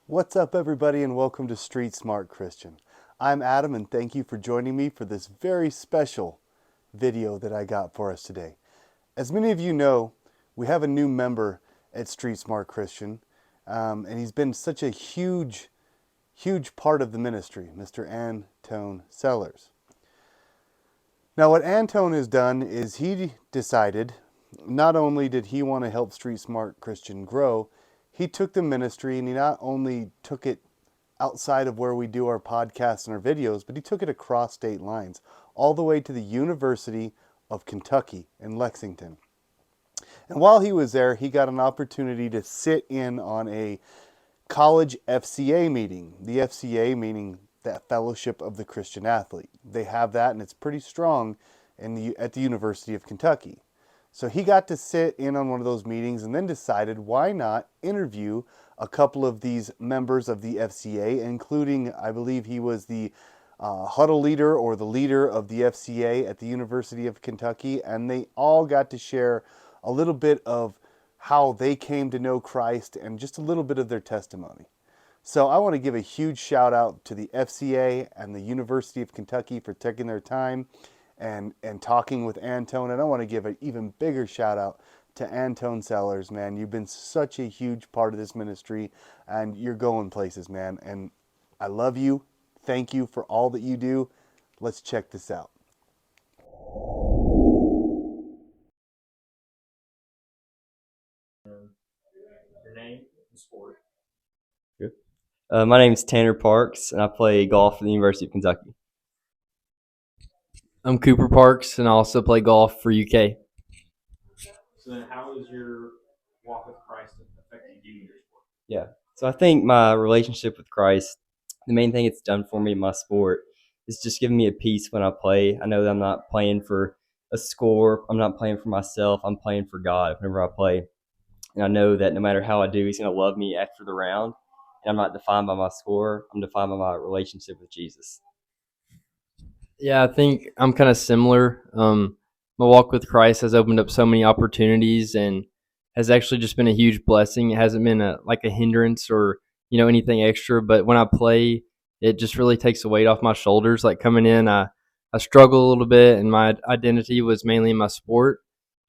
What's up, everybody, and welcome to Street Smart Christian. I'm Adam, and thank you for joining me for this very special video that I got for us today. As many of you know, we have a new member at Street Smart Christian, and he's been such a huge part of the ministry, Mr. Antone Sellers. Now, what Antone has done is he decided not only did he want to help Street Smart Christian grow, he took the ministry and he not only took it outside of where we do our podcasts and our videos, but he took it across state lines, all the way to the University of Kentucky in Lexington. And while he was there, he got an opportunity to sit in on a college FCA meeting. The FCA meaning the Fellowship of the Christian Athlete. They have that, and it's pretty strong at the University of Kentucky. So he got to sit in on one of those meetings and then decided why not interview a couple of these members of the FCA, including, I believe he was the huddle leader or the leader of the FCA at the University of Kentucky, and they all got to share a little bit of how they came to know Christ and just a little bit of their testimony. So I want to give a huge shout out to the FCA and the University of Kentucky for taking their time and talking with Antone. And I want to give an even bigger shout out to Antone Sellers, man. You've been such a huge part of this ministry and you're going places, man. And I love you. Thank you for all that you do. Let's check this out. Your name and sport. Good. My name is Tanner Parks, and I play golf for the University of Kentucky. I'm Cooper Parks, and I also play golf for UK. So then, how has your walk with Christ affected you in your sport? Yeah. So I think my relationship with Christ, the main thing it's done for me in my sport, is just giving me a peace when I play. I know that I'm not playing for a score. I'm not playing for myself. I'm playing for God whenever I play. And I know that no matter how I do, He's going to love me after the round. And I'm not defined by my score. I'm defined by my relationship with Jesus. Yeah, I think I'm kind of similar. My walk with Christ has opened up so many opportunities and has actually just been a huge blessing. It hasn't been like a hindrance or anything extra. But when I play, it just really takes the weight off my shoulders. Like coming in, I struggle a little bit, and my identity was mainly in my sport.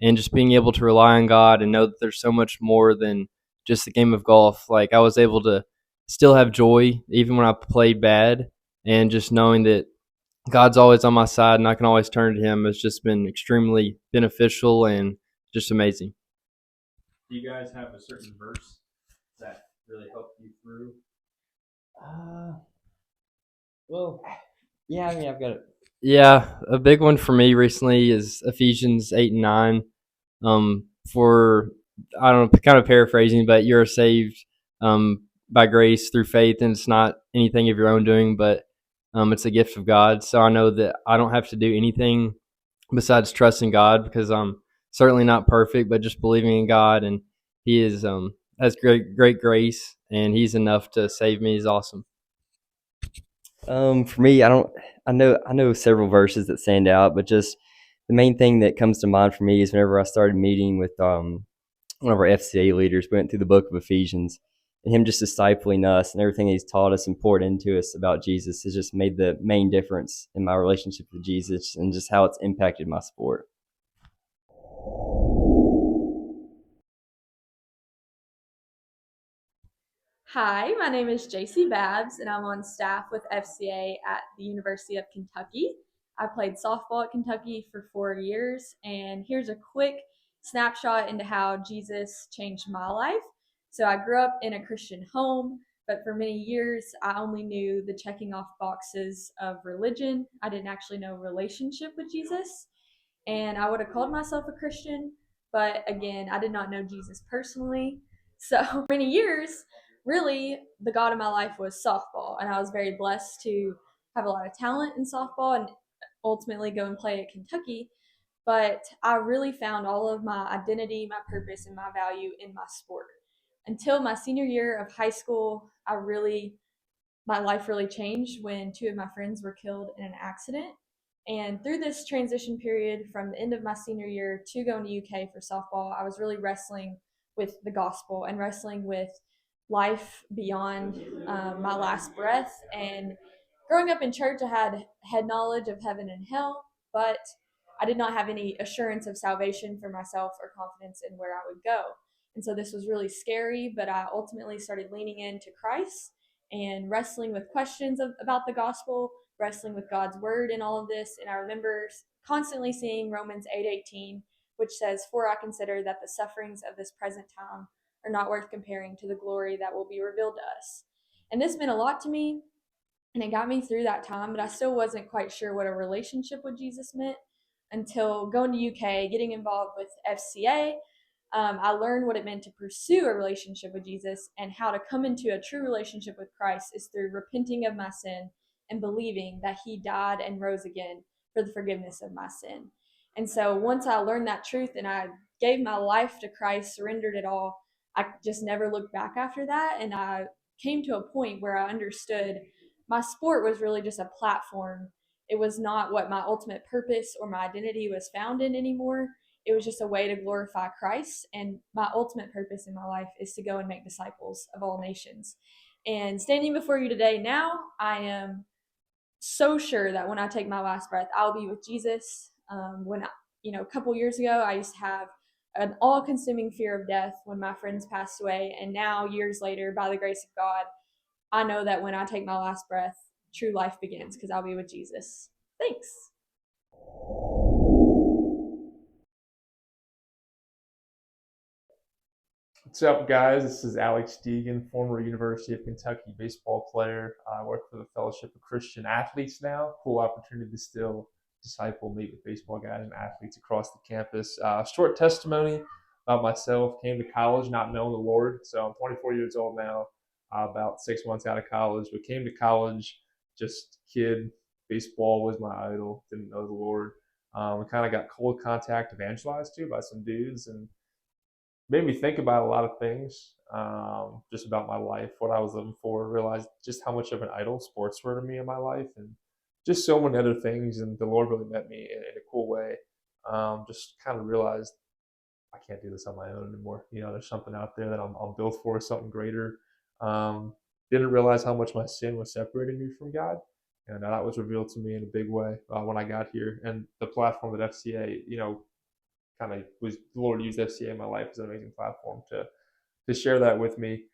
And just being able to rely on God and know that there's so much more than just the game of golf. Like I was able to still have joy even when I played bad, and just knowing that God's always on my side and I can always turn to Him has just been extremely beneficial and just amazing. Do you guys have a certain verse that really helped you through? Uh, well, yeah, I mean, I've got it. Yeah, a big one for me recently is Ephesians 8 and 9. For, I don't know, kind of paraphrasing, but you're saved by grace through faith, and it's not anything of your own doing, but it's a gift of God. So I know that I don't have to do anything besides trusting God, because I'm certainly not perfect, but just believing in God, and He is has great grace, and He's enough to save me is awesome. For me, I don't. I know several verses that stand out, but just the main thing that comes to mind for me is whenever I started meeting with one of our FCA leaders, we went through the book of Ephesians, and him just discipling us and everything he's taught us and poured into us about Jesus has just made the main difference in my relationship with Jesus and just how it's impacted my sport. Hi, my name is JC Babs, and I'm on staff with FCA at the University of Kentucky. I played softball at Kentucky for 4 years, and here's a quick snapshot into how Jesus changed my life. So, I grew up in a Christian home, but for many years, I only knew the checking off boxes of religion. I didn't actually know relationship with Jesus, and I would have called myself a Christian, but again, I did not know Jesus personally. So, for many years, really the God of my life was softball, and I was very blessed to have a lot of talent in softball and ultimately go and play at Kentucky. But I really found all of my identity, my purpose, and my value in my sport. Until my senior year of high school, my life really changed when two of my friends were killed in an accident. And through this transition period from the end of my senior year to going to UK for softball, I was really wrestling with the gospel and wrestling with life beyond my last breath. And growing up in church, I had head knowledge of heaven and hell, but I did not have any assurance of salvation for myself or confidence in where I would go. And so this was really scary, but I ultimately started leaning into Christ and wrestling with questions about the gospel, wrestling with God's word in all of this. And I remember constantly seeing Romans 8:18, which says, "For I consider that the sufferings of this present time are not worth comparing to the glory that will be revealed to us." And this meant a lot to me, and it got me through that time, but I still wasn't quite sure what a relationship with Jesus meant until going to UK, getting involved with FCA. I learned what it meant to pursue a relationship with Jesus, and how to come into a true relationship with Christ is through repenting of my sin and believing that he died and rose again for the forgiveness of my sin. And so once I learned that truth and I gave my life to Christ, surrendered it all, I just never looked back after that. And I came to a point where I understood my sport was really just a platform. It was not what my ultimate purpose or my identity was found in anymore. It was just a way to glorify Christ. And my ultimate purpose in my life is to go and make disciples of all nations. And standing before you today now, I am so sure that when I take my last breath, I'll be with Jesus. A couple years ago, I used to have an all-consuming fear of death when my friends passed away, and now years later, by the grace of God, I know that when I take my last breath, true life begins because I'll be with Jesus. Thanks. What's up, guys? This is Alex Deegan, former University of Kentucky baseball player. I work for the Fellowship of Christian Athletes now. Cool opportunity to still disciple, meet with baseball guys and athletes across the campus. Short testimony about myself. Came to college not knowing the Lord. So I'm 24 years old now, about 6 months out of college. But came to college, just kid. Baseball was my idol. Didn't know the Lord. We kind of got cold contact evangelized to by some dudes, and made me think about a lot of things, just about my life, what I was living for, realized just how much of an idol sports were to me in my life, and just so many other things. And the Lord really met me in a cool way. Just kind of realized I can't do this on my own anymore. There's something out there that I'm built for, something greater. Didn't realize how much my sin was separating me from God. And that was revealed to me in a big way when I got here. And the platform at FCA, kind of was the Lord used FCA in my life as an amazing platform to share that with me.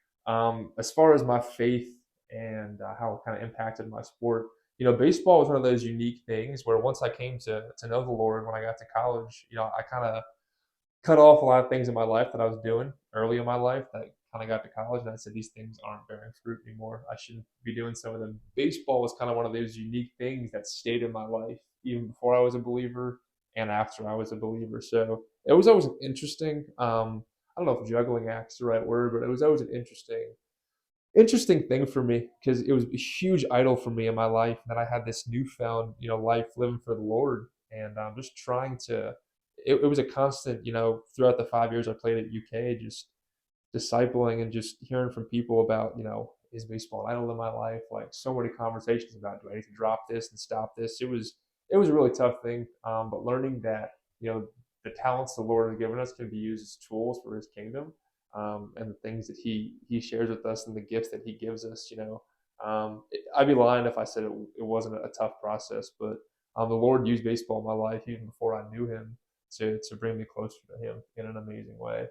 As far as my faith and how it kind of impacted my sport, baseball was one of those unique things where once I came to know the Lord when I got to college, I kind of cut off a lot of things in my life that I was doing early in my life that kind of got to college, and I said, these things aren't bearing fruit anymore. I shouldn't be doing some of them. Baseball was kind of one of those unique things that stayed in my life even before I was a believer and after I was a believer. So it was always interesting. I don't know if juggling act's the right word, but it was always an interesting thing for me because it was a huge idol for me in my life. And then I had this newfound, life living for the Lord, and just trying to. It was a constant, throughout the 5 years I played at UK, just discipling and just hearing from people about, is baseball an idol in my life? Like so many conversations about, do I need to drop this and stop this? It was a really tough thing, but learning that, the talents the Lord has given us can be used as tools for His kingdom, and the things that He shares with us and the gifts that He gives us. I'd be lying if I said it wasn't a tough process, but the Lord used baseball in my life even before I knew Him to bring me closer to Him in an amazing way.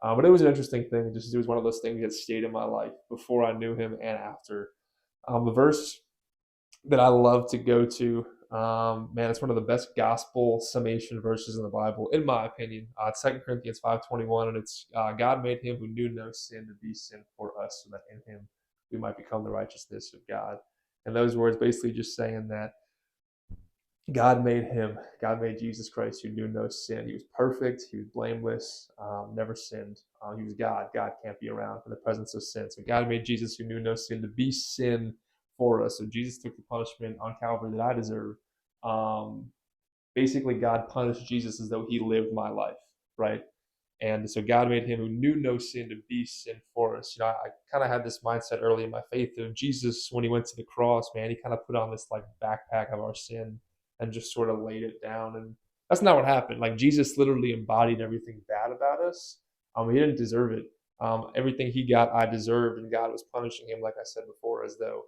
But it was an interesting thing. Just it was one of those things that stayed in my life before I knew Him and after. The verse that I love to go to, man, it's one of the best gospel summation verses in the Bible, in my opinion. It's 2 Corinthians 5:21, and it's God made Him who knew no sin to be sin for us, so that in Him we might become the righteousness of God. And those words basically just saying that God made Jesus Christ who knew no sin. He was perfect. He was blameless, never sinned. He was God. God can't be around in the presence of sin. So God made Jesus who knew no sin to be sin for us. So Jesus took the punishment on Calvary that I deserve. Basically, God punished Jesus as though He lived my life, right? And so God made Him who knew no sin to be sin for us. I kind of had this mindset early in my faith of Jesus when He went to the cross, man, He kind of put on this like backpack of our sin and just sort of laid it down. And that's not what happened. Like Jesus literally embodied everything bad about us. He didn't deserve it. Everything he got, I deserved, and God was punishing him, like I said before, as though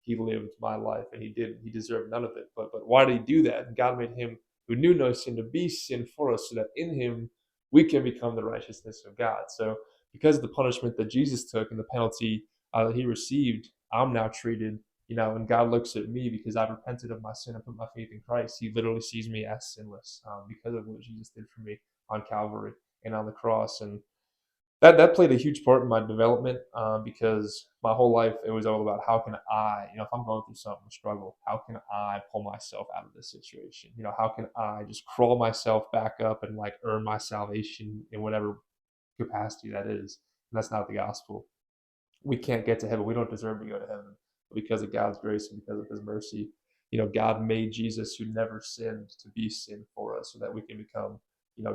he lived my life, and he deserved none of it. But why did he do that? And God made him who knew no sin to be sin for us, so that in him we can become the righteousness of God. So because of the punishment that Jesus took and the penalty that he received, I'm now treated, when God looks at me because I've repented of my sin and put my faith in Christ, he literally sees me as sinless because of what Jesus did for me on Calvary and on the cross. And that played a huge part in my development because my whole life it was all about how can I, if I'm going through something, a struggle, how can I pull myself out of this situation? How can I just crawl myself back up and like earn my salvation in whatever capacity that is? And that's not the gospel. We can't get to heaven. We don't deserve to go to heaven. But because of God's grace and because of his mercy, God made Jesus, who never sinned, to be sin for us so that we can become,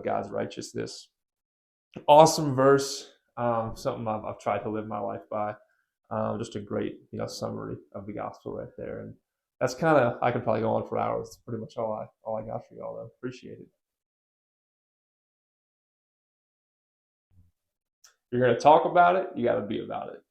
God's righteousness. Awesome verse, something I've tried to live my life by. Just a great, summary of the gospel right there. And that's kind of, I could probably go on for hours. It's pretty much all I got for y'all, though. Appreciate it. If you're going to talk about it, you got to be about it.